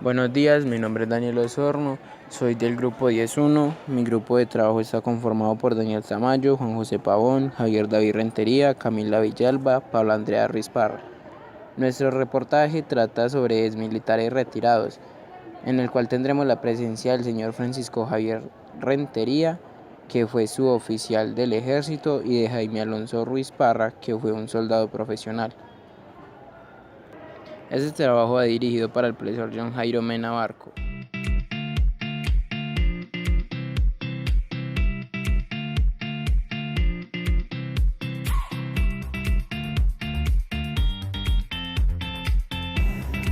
Buenos días, mi nombre es Daniel Osorno, soy del grupo 10-1. Mi grupo de trabajo está conformado por Daniel Tamayo, Juan José Pavón, Javier David Rentería, Camila Villalba, Pablo Andrea Ruiz Parra. Nuestro reportaje trata sobre exmilitares retirados, en el cual tendremos la presencia del señor Francisco Javier Rentería, que fue suboficial del ejército, y de Jaime Alonso Ruiz Parra, que fue un soldado profesional. Este trabajo va dirigido para el profesor John Jairo Mena Barco.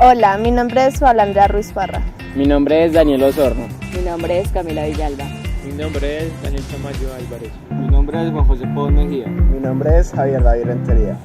Hola, mi nombre es Pablo Andrea Ruiz Parra. Mi nombre es Daniel Osorno. Mi nombre es Camila Villalba. Mi nombre es Daniel Tamayo Álvarez. Mi nombre es Juan José Pavón Mejía. Mi nombre es Javier David Rentería.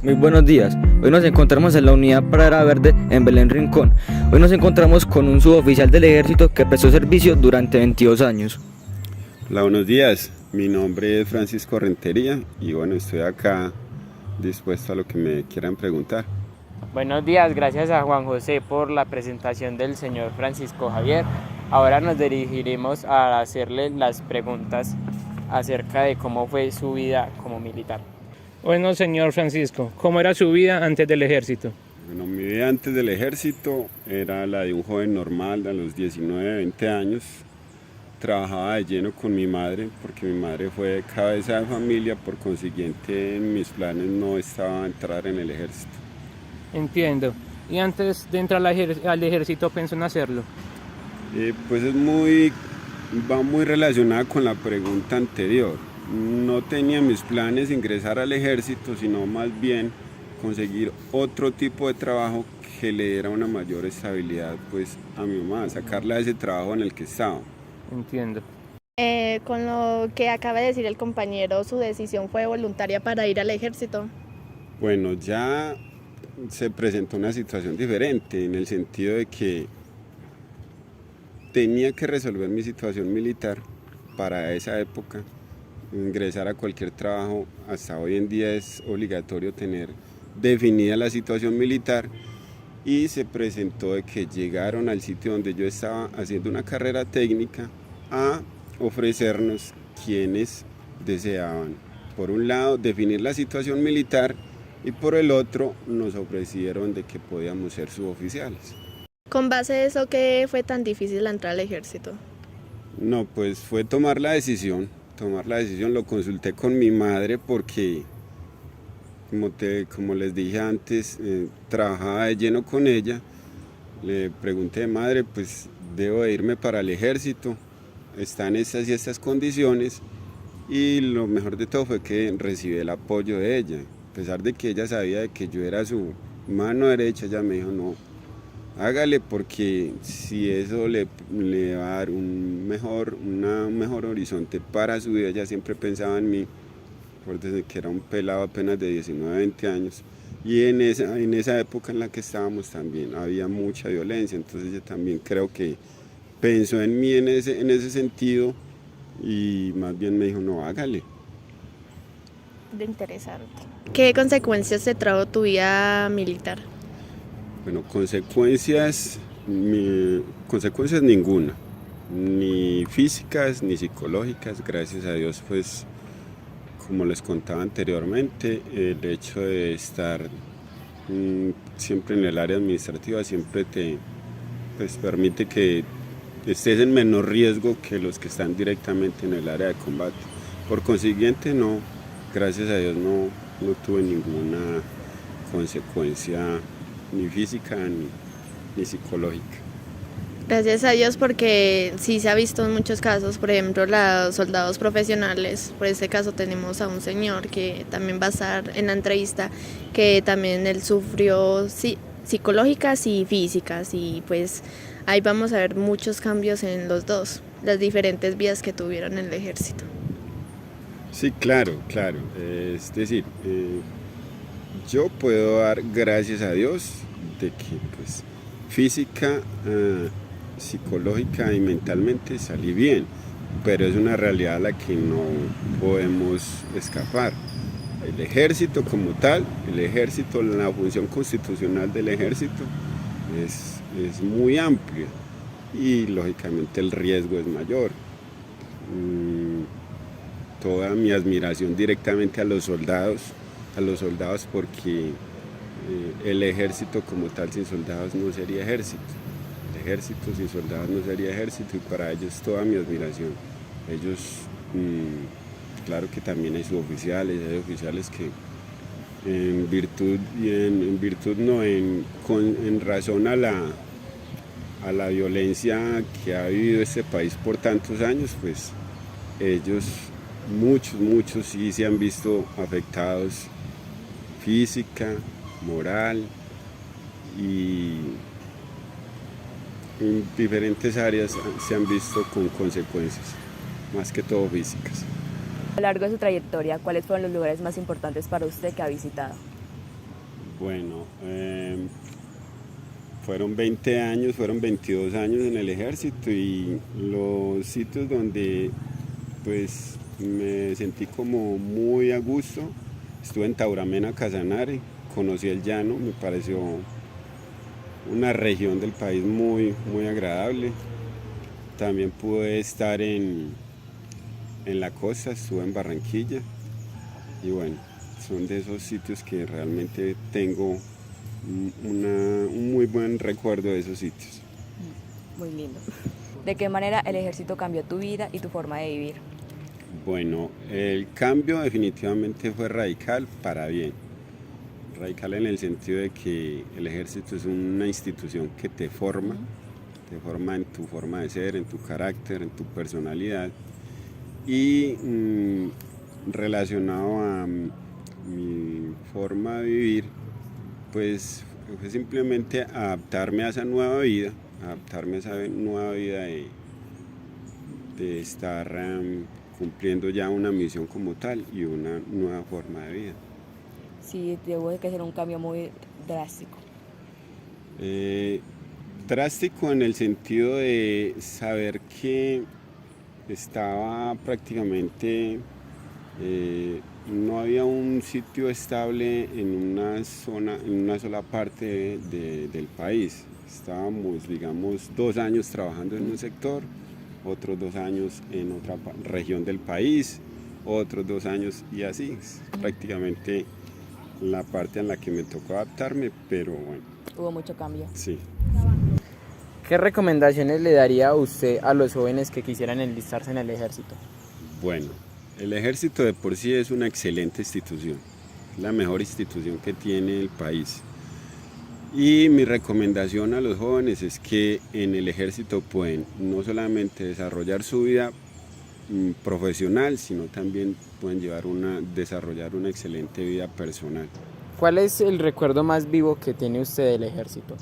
Muy buenos días. Hoy nos encontramos en la unidad Pradera Verde en Belén Rincón. Hoy nos encontramos con un suboficial del ejército que prestó servicio durante 22 años. Hola, buenos días. Mi nombre es Francisco Rentería y bueno, estoy acá dispuesto a lo que me quieran preguntar. Buenos días, gracias a Juan José por la presentación del señor Francisco Javier. Ahora nos dirigiremos a hacerle las preguntas acerca de cómo fue su vida como militar. Bueno, señor Francisco, ¿cómo era su vida antes del ejército? Bueno, mi vida antes del ejército era la de un joven normal a los 19, 20 años. Trabajaba de lleno con mi madre porque mi madre fue cabeza de familia, por consiguiente en mis planes no estaba entrar en el ejército. Entiendo. ¿Y antes de entrar al ejército pensó en hacerlo? Pues va muy relacionada con la pregunta anterior. No tenía mis planes ingresar al ejército, sino más bien conseguir otro tipo de trabajo que le diera una mayor estabilidad pues, a mi mamá, sacarla de ese trabajo en el que estaba. Entiendo. Con lo que acaba de decir el compañero, ¿su decisión fue voluntaria para ir al ejército? Bueno, ya se presentó una situación diferente en el sentido de que tenía que resolver mi situación militar para esa época. Ingresar a cualquier trabajo, hasta hoy en día es obligatorio tener definida la situación militar, y se presentó de que llegaron al sitio donde yo estaba haciendo una carrera técnica a ofrecernos quienes deseaban, por un lado, definir la situación militar y por el otro nos ofrecieron de que podíamos ser suboficiales. Con base a eso, ¿qué fue tan difícil entrar al ejército? No, pues fue tomar la decisión, lo consulté con mi madre porque, como les dije antes, trabajaba de lleno con ella. Le pregunté, madre, pues debo de irme para el ejército, están estas y estas condiciones, y lo mejor de todo fue que recibí el apoyo de ella. A pesar de que ella sabía de que yo era su mano derecha, ella me dijo, no, hágale, porque si eso le va a dar un mejor horizonte para su vida. Ella siempre pensaba en mí, desde que era un pelado apenas de 19, 20 años. Y en esa época en la que estábamos también había mucha violencia, entonces ella también creo que pensó en mí en ese sentido, y más bien me dijo, no, hágale. De interesante. ¿Qué consecuencias te trajo tu vida militar? Bueno, consecuencias ninguna, ni físicas ni psicológicas, gracias a Dios, pues como les contaba anteriormente, el hecho de estar siempre en el área administrativa siempre te permite que estés en menor riesgo que los que están directamente en el área de combate. Por consiguiente, no, gracias a Dios no tuve ninguna consecuencia ni física ni psicológica. Gracias a Dios, porque sí se ha visto en muchos casos, por ejemplo, los soldados profesionales. Por este caso tenemos a un señor que también va a estar en la entrevista, que también él sufrió psicológicas y físicas, y pues ahí vamos a ver muchos cambios en los dos, las diferentes vidas que tuvieron en el ejército. Sí, claro. Es decir, yo puedo dar gracias a Dios de que pues física, psicológica y mentalmente salí bien, pero es una realidad a la que no podemos escapar. El ejército como tal, la función constitucional del ejército es muy amplia y lógicamente el riesgo es mayor. Toda mi admiración directamente a los soldados porque el ejército como tal sin soldados no sería ejército. El ejército sin soldados no sería ejército y para ellos toda mi admiración. Ellos, claro que también hay suboficiales que en razón a la violencia que ha vivido este país por tantos años, pues ellos, muchos sí se han visto afectados física, moral y en diferentes áreas se han visto con consecuencias, más que todo físicas. A lo largo de su trayectoria, ¿cuáles fueron los lugares más importantes para usted que ha visitado? Bueno, fueron 20 años, fueron 22 años en el ejército y los sitios donde pues me sentí como muy a gusto, estuve en Tauramena, Casanare, conocí el llano, me pareció una región del país muy agradable. También pude estar en la costa, estuve en Barranquilla y bueno, son de esos sitios que realmente tengo un muy buen recuerdo de esos sitios. Muy lindo. ¿De qué manera el ejército cambió tu vida y tu forma de vivir? Bueno, el cambio definitivamente fue radical para bien. Radical en el sentido de que el ejército es una institución que te forma en tu forma de ser, en tu carácter, en tu personalidad. Y relacionado a mi forma de vivir, pues fue simplemente adaptarme a esa nueva vida, de estar cumpliendo ya una misión como tal y una nueva forma de vida. Sí, tuvo que ser un cambio muy drástico. Drástico en el sentido de saber que estaba prácticamente, no había un sitio estable en una sola parte del país. Estábamos, digamos, 2 años trabajando en un sector, otros 2 años en otra región del país, otros 2 años y así, prácticamente la parte en la que me tocó adaptarme, pero bueno. Hubo mucho cambio. Sí. ¿Qué recomendaciones le daría usted a los jóvenes que quisieran enlistarse en el ejército? Bueno, el ejército de por sí es una excelente institución, la mejor institución que tiene el país. Y mi recomendación a los jóvenes es que en el ejército pueden no solamente desarrollar su vida profesional, sino también pueden desarrollar una excelente vida personal. ¿Cuál es el recuerdo más vivo que tiene usted del ejército?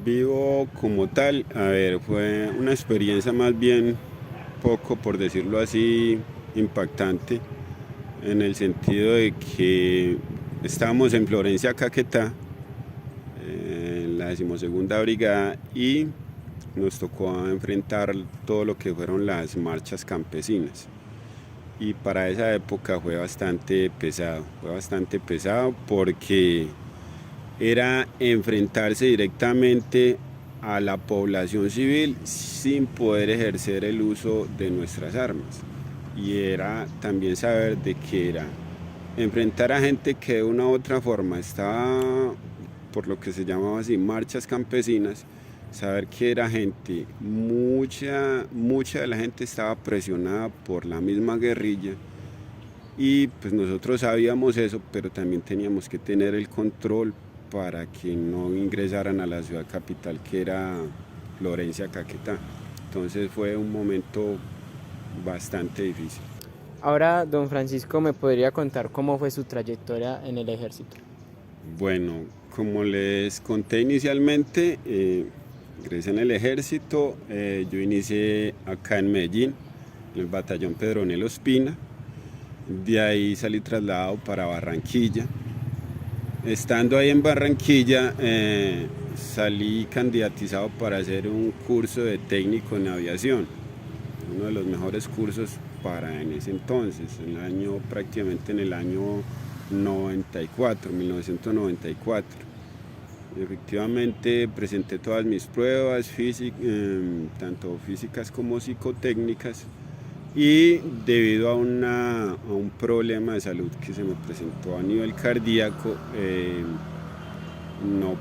Vivo como tal, fue una experiencia más bien poco, por decirlo así, impactante, en el sentido de que estábamos en Florencia, Caquetá, en la 12ª Brigada, y nos tocó enfrentar todo lo que fueron las marchas campesinas. Y para esa época fue bastante pesado porque era enfrentarse directamente a la población civil sin poder ejercer el uso de nuestras armas. Y era también saber de qué era enfrentar a gente que de una u otra forma estaba, por lo que se llamaba así, marchas campesinas, saber que era gente, mucha de la gente estaba presionada por la misma guerrilla y pues nosotros sabíamos eso, pero también teníamos que tener el control para que no ingresaran a la ciudad capital, que era Florencia, Caquetá. Entonces fue un momento bastante difícil. Ahora, don Francisco, ¿me podría contar cómo fue su trayectoria en el ejército? Bueno, como les conté inicialmente, ingresé en el ejército, yo inicié acá en Medellín, en el batallón Pedronel Ospina, de ahí salí trasladado para Barranquilla. Estando ahí en Barranquilla, salí candidatizado para hacer un curso de técnico en aviación, uno de los mejores cursos para en ese entonces, prácticamente en el año 1994. Efectivamente presenté todas mis pruebas, tanto físicas como psicotécnicas, y debido a un problema de salud que se me presentó a nivel cardíaco, no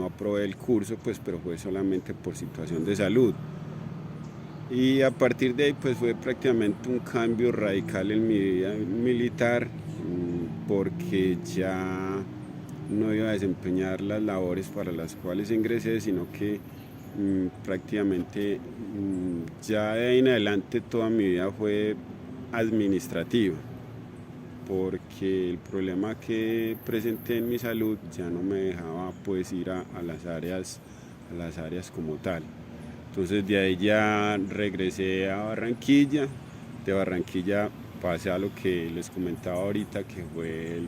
aprobé el curso, pues, pero fue solamente por situación de salud. Y a partir de ahí pues fue prácticamente un cambio radical en mi vida militar, porque ya no iba a desempeñar las labores para las cuales ingresé, sino que prácticamente ya de ahí en adelante toda mi vida fue administrativa, porque el problema que presenté en mi salud ya no me dejaba pues ir a las áreas como tal. Entonces de ahí ya regresé a Barranquilla, de Barranquilla pasé a lo que les comentaba ahorita, que fue el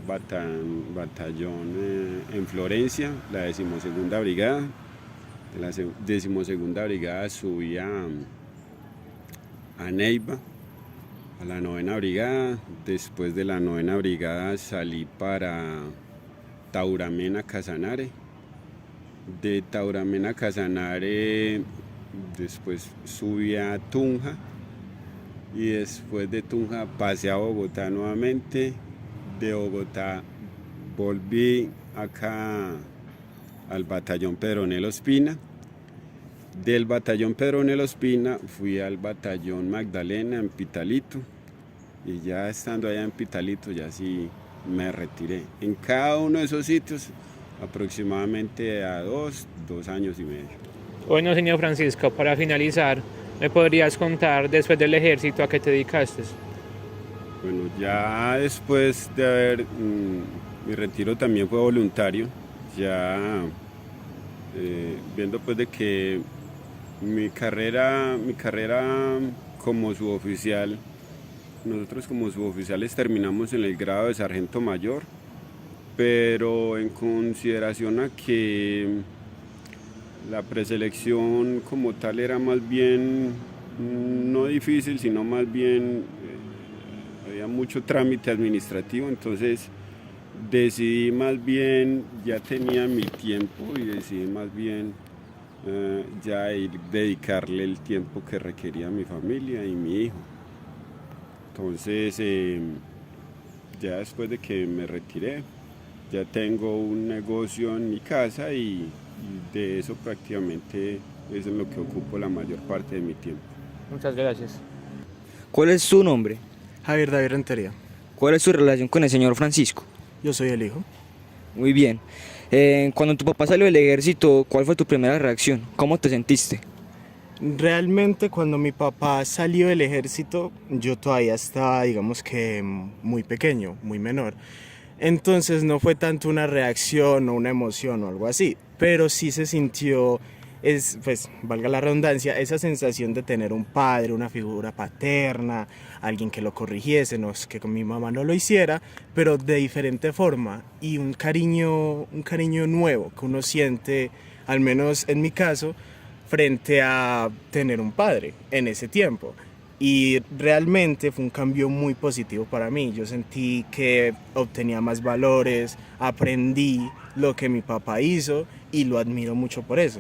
batallón en Florencia, la 12ª brigada. De la 12ª brigada subí a Neiva, a la 9ª brigada. Después de la 9ª brigada salí para Tauramena, Casanare. De Tauramena, Casanare después subí a Tunja, y después de Tunja pasé a Bogotá nuevamente. De Bogotá volví acá al batallón Pedronel Ospina. Del batallón Pedronel Ospina fui al batallón Magdalena en Pitalito, y ya estando allá en Pitalito ya sí me retiré. En cada uno de esos sitios aproximadamente a 2 años y medio. Bueno, señor Francisco, para finalizar, ¿me podrías contar después del ejército a qué te dedicaste? Bueno, ya después de haber, mi retiro también fue voluntario, ya viendo pues de que mi carrera como suboficial, nosotros como suboficiales terminamos en el grado de sargento mayor, pero en consideración a que la preselección como tal era más bien no difícil, sino más bien había mucho trámite administrativo, entonces decidí más bien, ya tenía mi tiempo y decidí más bien ya dedicarle el tiempo que requería mi familia y mi hijo. Entonces ya después de que me retiré, ya tengo un negocio en mi casa, y de eso prácticamente es en lo que ocupo la mayor parte de mi tiempo. Muchas gracias. ¿Cuál es su nombre? Javier David Rentería. ¿Cuál es su relación con el señor Francisco? Yo soy el hijo. Muy bien. Cuando tu papá salió del ejército, ¿cuál fue tu primera reacción? ¿Cómo te sentiste? Realmente cuando mi papá salió del ejército, yo todavía estaba, digamos que muy pequeño, muy menor. Entonces no fue tanto una reacción o una emoción o algo así, pero sí se sintió, pues valga la redundancia, esa sensación de tener un padre, una figura paterna, alguien que lo corrigiese, no es que con mi mamá no lo hiciera, pero de diferente forma, y un cariño nuevo que uno siente, al menos en mi caso, frente a tener un padre en ese tiempo. Y realmente fue un cambio muy positivo para mí. Yo sentí que obtenía más valores, aprendí lo que mi papá hizo y lo admiro mucho por eso.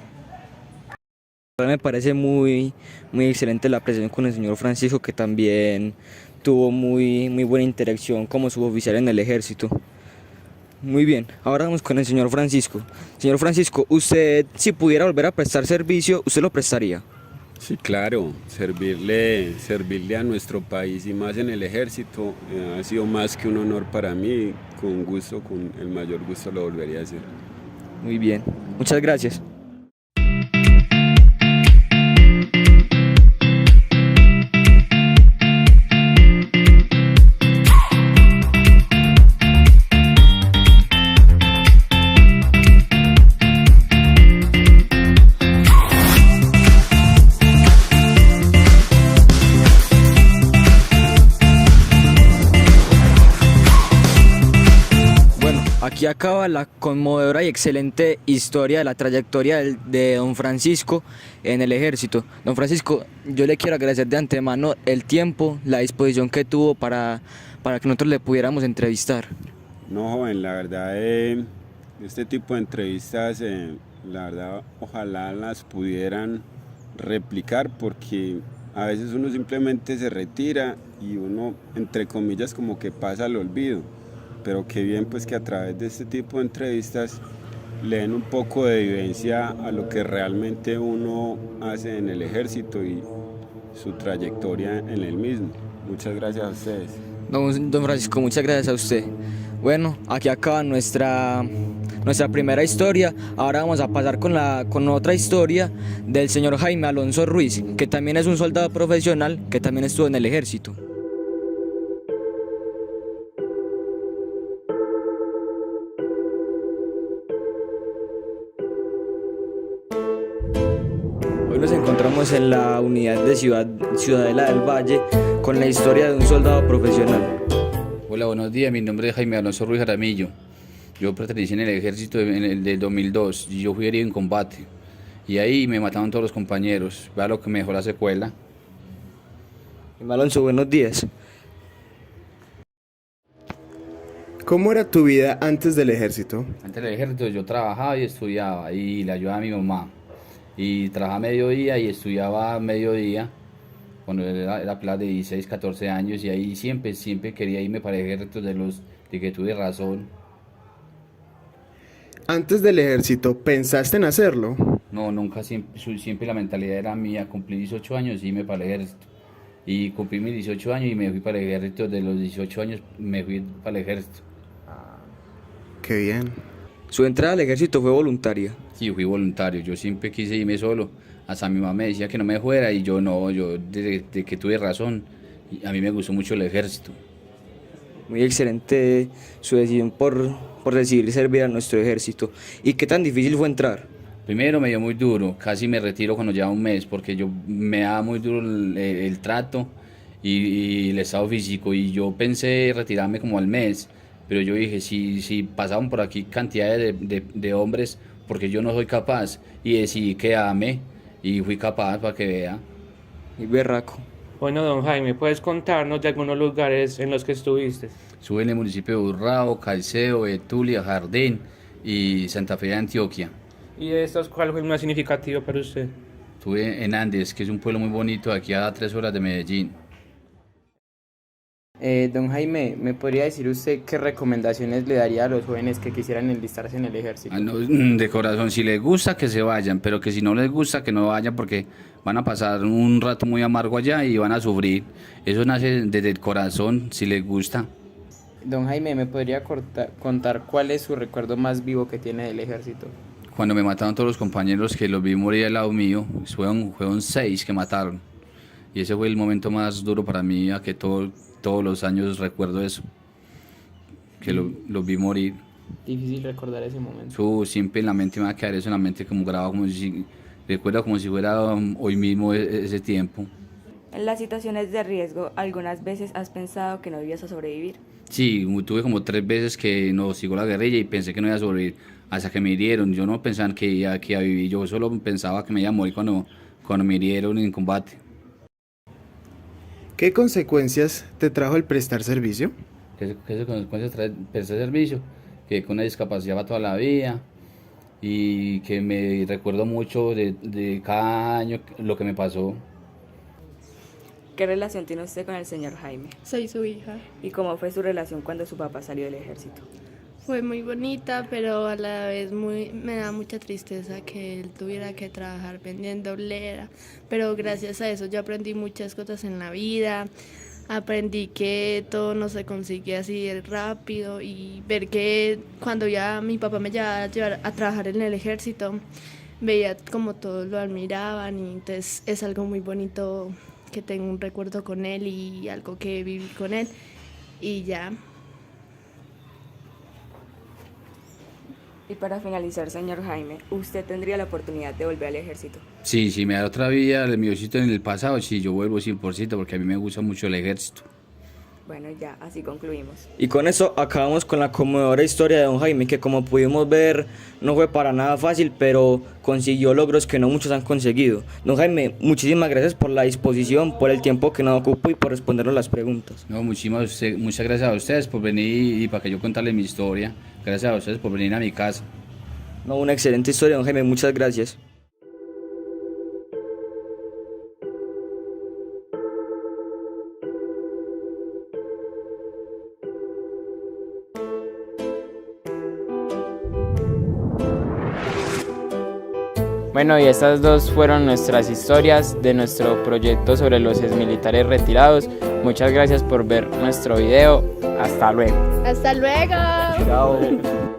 Me parece muy excelente la presencia con el señor Francisco, que también tuvo muy buena interacción como suboficial en el ejército. Muy bien, ahora vamos con el señor Francisco. Señor Francisco, usted si pudiera volver a prestar servicio, ¿usted lo prestaría? Sí, claro, servirle a nuestro país, y más en el ejército, ha sido más que un honor para mí. Con gusto, con el mayor gusto lo volvería a hacer. Muy bien, muchas gracias. Aquí acaba la conmovedora y excelente historia de la trayectoria de don Francisco en el ejército. Don Francisco, yo le quiero agradecer de antemano el tiempo, la disposición que tuvo para que nosotros le pudiéramos entrevistar. No, joven, la verdad, este tipo de entrevistas, la verdad, ojalá las pudieran replicar porque a veces uno simplemente se retira y uno, entre comillas, como que pasa al olvido. Pero qué bien pues que a través de este tipo de entrevistas le den un poco de vivencia a lo que realmente uno hace en el ejército y su trayectoria en el mismo. Muchas gracias a ustedes. Don Francisco, muchas gracias a usted. Bueno, aquí acaba nuestra primera historia. Ahora vamos a pasar con otra historia del señor Jaime Alonso Ruiz, que también es un soldado profesional, que también estuvo en el ejército. Hoy nos encontramos en la unidad de Ciudadela del Valle con la historia de un soldado profesional. Hola, buenos días, mi nombre es Jaime Alonso Ruiz Jaramillo. Yo pertenecí en el ejército en el del 2002 y yo fui herido en combate. Y ahí me mataron todos los compañeros. Vea lo que me dejó la secuela. Jaime Alonso, buenos días. ¿Cómo era tu vida antes del ejército? Antes del ejército yo trabajaba y estudiaba y le ayudaba a mi mamá. Y trabajaba mediodía y estudiaba mediodía cuando era pelada de 16, 14 años y ahí siempre quería irme para el ejército de que tuve razón. Antes del ejército, ¿pensaste en hacerlo? No, nunca, siempre la mentalidad era mía, cumplí 18 años y irme para el ejército. Y cumplí mis 18 años y me fui para el ejército, de los 18 años me fui para el ejército. Qué bien. Su entrada al ejército fue voluntaria. Sí, fui voluntario, yo siempre quise irme solo, hasta mi mamá me decía que no me fuera y yo no, yo desde que tuve razón, a mí me gustó mucho el ejército. Muy excelente su decisión por decidir servir a nuestro ejército. ¿Y qué tan difícil fue entrar? Primero me dio muy duro, casi me retiro cuando llevaba un mes porque me daba muy duro el trato y el estado físico y yo pensé retirarme como al mes, pero yo dije si pasaban por aquí cantidades de hombres porque yo no soy capaz y decidí quedarme y fui capaz para que vea. Y berraco. Bueno, don Jaime, ¿puedes contarnos de algunos lugares en los que estuviste? Estuve en el municipio de Urrao, Caicedo, Betulia, Jardín y Santa Fe de Antioquia. ¿Y de estos cuál fue el más significativo para usted? Estuve en Andes, que es un pueblo muy bonito, aquí a 3 horas de Medellín. Don Jaime, ¿me podría decir usted qué recomendaciones le daría a los jóvenes que quisieran enlistarse en el ejército? No, de corazón, si les gusta que se vayan, pero que si no les gusta que no vayan porque van a pasar un rato muy amargo allá y van a sufrir. Eso nace desde el corazón, si les gusta. Don Jaime, ¿me podría contar cuál es su recuerdo más vivo que tiene del ejército? Cuando me mataron todos los compañeros que los vi morir al lado mío, fueron 6 que mataron. Y ese fue el momento más duro para mí, a que todos los años recuerdo eso, que los vi morir. Difícil recordar ese momento. Siempre en la mente me va a quedar eso en la mente como grabado, recuerdo como si fuera hoy mismo ese tiempo. En las situaciones de riesgo, ¿algunas veces has pensado que no ibas a sobrevivir? Sí, tuve como 3 veces que no sigo la guerrilla y pensé que no iba a sobrevivir hasta que me hirieron. Yo no pensaba que iba a vivir, yo solo pensaba que me iba a morir cuando me hirieron en combate. ¿Qué consecuencias te trajo el prestar servicio? ¿Qué consecuencias trae prestar servicio? Que con una discapacidad va toda la vida y que me recuerdo mucho de cada año lo que me pasó. ¿Qué relación tiene usted con el señor Jaime? Soy su hija. ¿Y cómo fue su relación cuando su papá salió del ejército? Fue muy bonita, pero a la vez me da mucha tristeza que él tuviera que trabajar vendiendo oblera. Pero gracias a eso yo aprendí muchas cosas en la vida. Aprendí que todo no se consigue así de rápido y ver que cuando ya mi papá me llevaba a trabajar en el ejército, veía como todos lo admiraban y entonces es algo muy bonito que tengo un recuerdo con él y algo que viví con él y ya. Y para finalizar, señor Jaime, ¿usted tendría la oportunidad de volver al ejército? Sí, si me da otra vida, mi Diosito en el pasado, sí, yo vuelvo 100% porque a mí me gusta mucho el ejército. Bueno, ya, así concluimos. Y con eso acabamos con la conmovedora historia de don Jaime, que como pudimos ver no fue para nada fácil, pero consiguió logros que no muchos han conseguido. Don Jaime, muchísimas gracias por la disposición, por el tiempo que nos ocupó y por respondernos las preguntas. No, muchas gracias a ustedes por venir y para que yo contarles mi historia. Gracias a ustedes por venir a mi casa. No, una excelente historia, don Jaime, muchas gracias. Bueno, y estas dos fueron nuestras historias de nuestro proyecto sobre los exmilitares retirados. Muchas gracias por ver nuestro video. Hasta luego. Hasta luego. Chao.